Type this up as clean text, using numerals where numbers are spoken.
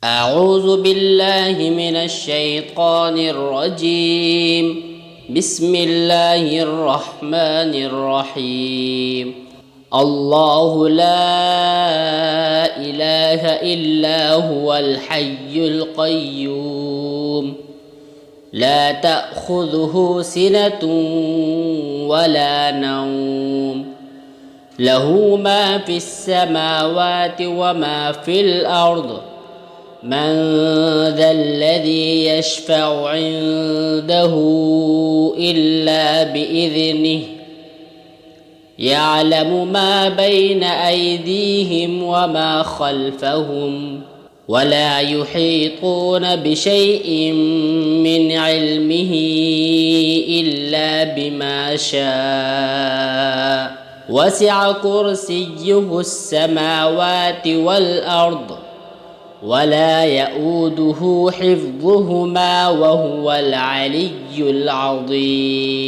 أعوذ بالله من الشيطان الرجيم. بسم الله الرحمن الرحيم. الله لا إله إلا هو الحي القيوم لا تأخذه سنة ولا نوم له ما في السماوات وما في الأرض من ذا الذي يشفع عنده إلا بإذنه يعلم ما بين أيديهم وما خلفهم ولا يحيطون بشيء من علمه إلا بما شاء وسع كرسيه السماوات والأرض ولا يؤوده حفظهما وهو العلي العظيم.